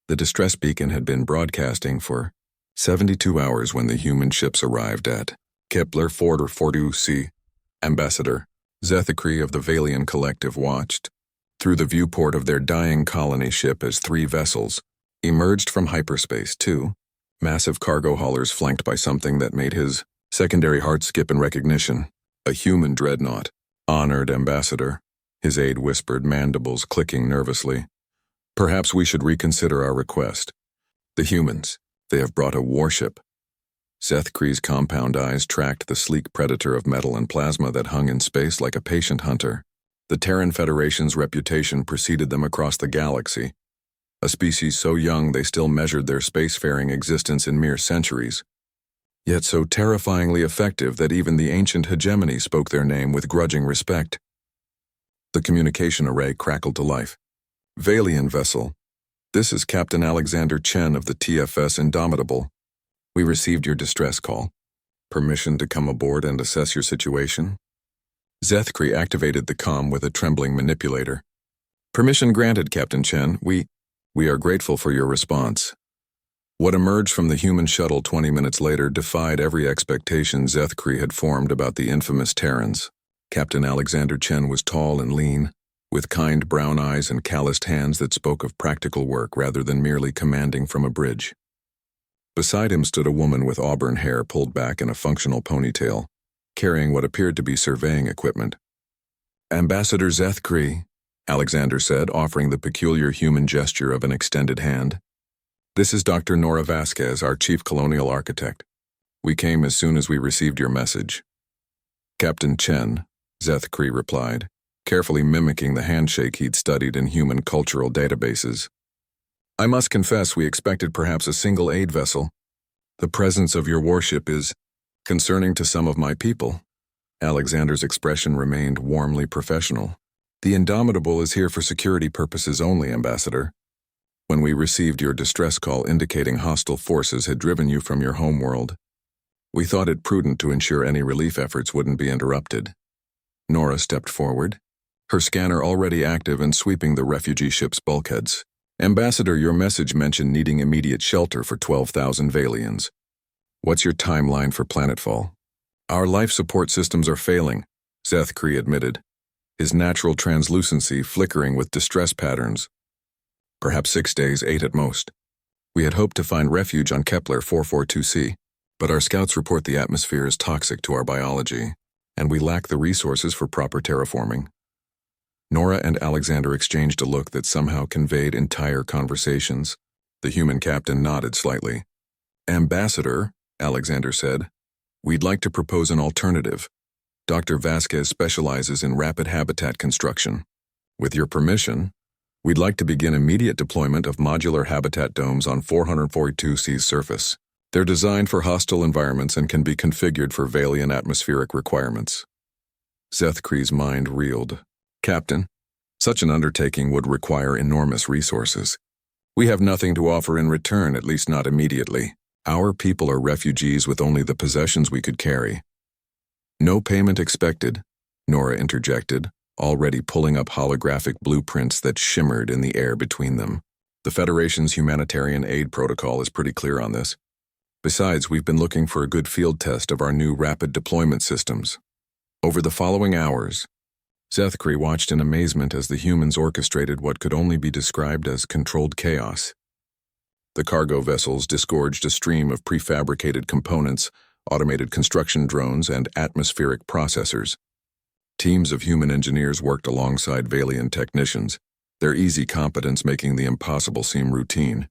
The distress beacon had been broadcasting for 72 hours when the human ships arrived at Kepler 442c. Ambassador Zethikri of the Valian Collective watched through the viewport of their dying colony ship as 3 vessels emerged from hyperspace, 2 massive cargo haulers flanked by something that made his secondary heart skip in recognition. A human dreadnought. Honored Ambassador, his aide whispered, mandibles clicking nervously. Perhaps we should reconsider our request. The humans, they have brought a warship. Zethikri's compound eyes tracked the sleek predator of metal and plasma that hung in space like a patient hunter. The Terran Federation's reputation preceded them across the galaxy. A species so young they still measured their spacefaring existence in mere centuries, yet so terrifyingly effective that even the ancient hegemony spoke their name with grudging respect. The communication array crackled to life. Valian vessel, this is Captain Alexander Chen of the TFS Indomitable. We received your distress call. Permission to come aboard and assess your situation? Zethikri activated the comm with a trembling manipulator. Permission granted, Captain Chen. We are grateful for your response. What emerged from the human shuttle 20 minutes later defied every expectation Zethikri had formed about the infamous Terrans. Captain Alexander Chen was tall and lean, with kind brown eyes and calloused hands that spoke of practical work rather than merely commanding from a bridge. Beside him stood a woman with auburn hair pulled back in a functional ponytail, carrying what appeared to be surveying equipment. Ambassador Zethikri, Alexander said, offering the peculiar human gesture of an extended hand. This is Dr. Nora Vasquez, our chief colonial architect. We came as soon as we received your message. Captain Chen, Zethikri replied, carefully mimicking the handshake he'd studied in human cultural databases. I must confess we expected perhaps a single aid vessel. The presence of your warship is concerning to some of my people. Alexander's expression remained warmly professional. The Indomitable is here for security purposes only, Ambassador. When we received your distress call indicating hostile forces had driven you from your homeworld, we thought it prudent to ensure any relief efforts wouldn't be interrupted. Nora stepped forward, her scanner already active and sweeping the refugee ship's bulkheads. Ambassador, your message mentioned needing immediate shelter for 12,000 Valians. What's your timeline for planetfall? Our life support systems are failing, Zethikri admitted, his natural translucency flickering with distress patterns. Perhaps 6 days, 8 at most. We had hoped to find refuge on Kepler 442c, but our scouts report the atmosphere is toxic to our biology, and we lack the resources for proper terraforming. Nora and Alexander exchanged a look that somehow conveyed entire conversations. The human captain nodded slightly. Ambassador, Alexander said, we'd like to propose an alternative. Dr. Vasquez specializes in rapid habitat construction. With your permission, we'd like to begin immediate deployment of modular habitat domes on 442C's surface. They're designed for hostile environments and can be configured for Valian atmospheric requirements. Zethikri's mind reeled. Captain, such an undertaking would require enormous resources. We have nothing to offer in return, at least not immediately. Our people are refugees with only the possessions we could carry. No payment expected, Nora interjected, already pulling up holographic blueprints that shimmered in the air between them. The Federation's humanitarian aid protocol is pretty clear on this. Besides, we've been looking for a good field test of our new rapid deployment systems. Over the following hours, Zethikri watched in amazement as the humans orchestrated what could only be described as controlled chaos. The cargo vessels disgorged a stream of prefabricated components, automated construction drones, and atmospheric processors. Teams of human engineers worked alongside Valian technicians, their easy competence making the impossible seem routine.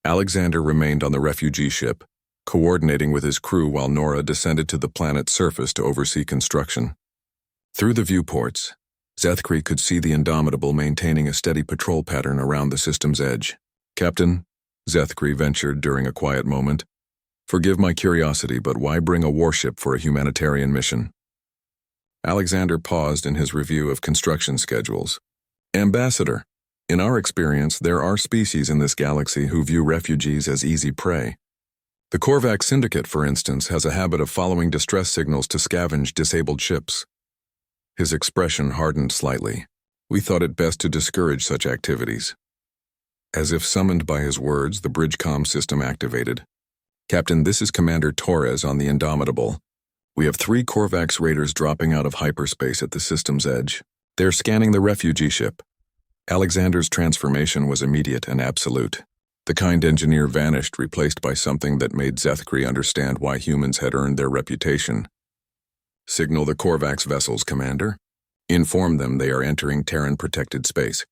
Alexander remained on the refugee ship, coordinating with his crew while Nora descended to the planet's surface to oversee construction. Through the viewports, Zethikri could see the Indomitable maintaining a steady patrol pattern around the system's edge. Captain, Zethikri ventured during a quiet moment, forgive my curiosity, but why bring a warship for a humanitarian mission? Alexander paused in his review of construction schedules. Ambassador, in our experience, there are species in this galaxy who view refugees as easy prey. The Korvax Syndicate, for instance, has a habit of following distress signals to scavenge disabled ships. His expression hardened slightly. We thought it best to discourage such activities. As if summoned by his words, the bridge comm system activated. "Captain, this is Commander Torres on the Indomitable. We have 3 Korvax raiders dropping out of hyperspace at the system's edge. They're scanning the refugee ship." Alexander's transformation was immediate and absolute. The kind engineer vanished, replaced by something that made Zethkri understand why humans had earned their reputation. "Signal the Korvax vessels, Commander. Inform them they are entering Terran-protected space.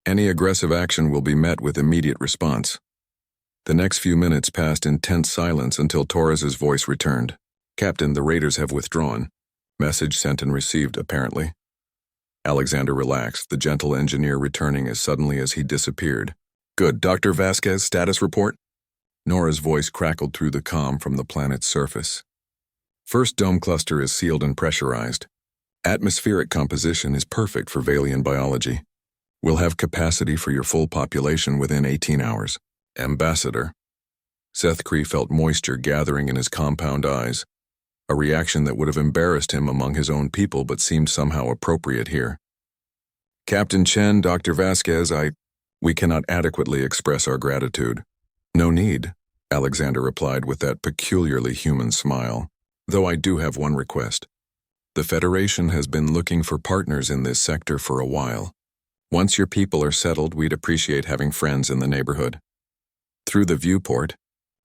Any aggressive action will be met with immediate response." The next few minutes passed in tense silence until Torres's voice returned. "Captain, the raiders have withdrawn. Message sent and received, apparently." Alexander relaxed, the gentle engineer returning as suddenly as he disappeared. "Good. Dr. Vasquez, status report?" Nora's voice crackled through the comm from the planet's surface. "First dome cluster is sealed and pressurized. Atmospheric composition is perfect for Valian biology. We'll have capacity for your full population within 18 hours. Ambassador." Zethkri felt moisture gathering in his compound eyes, a reaction that would have embarrassed him among his own people but seemed somehow appropriate here. "Captain Chen, Dr. Vasquez, we cannot adequately express our gratitude." "No need," Alexander replied with that peculiarly human smile. "Though I do have one request. The Federation has been looking for partners in this sector for a while. Once your people are settled, we'd appreciate having friends in the neighborhood." Through the viewport,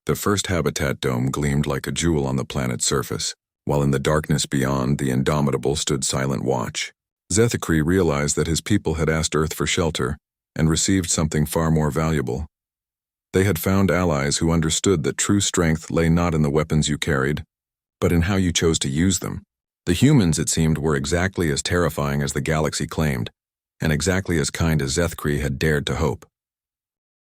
the first habitat dome gleamed like a jewel on the planet's surface, while in the darkness beyond, the Indomitable stood silent watch. Zethkri realized that his people had asked Earth for shelter and received something far more valuable. They had found allies who understood that true strength lay not in the weapons you carried, but in how you chose to use them. The humans, it seemed, were exactly as terrifying as the galaxy claimed, and exactly as kind as Zethkri had dared to hope.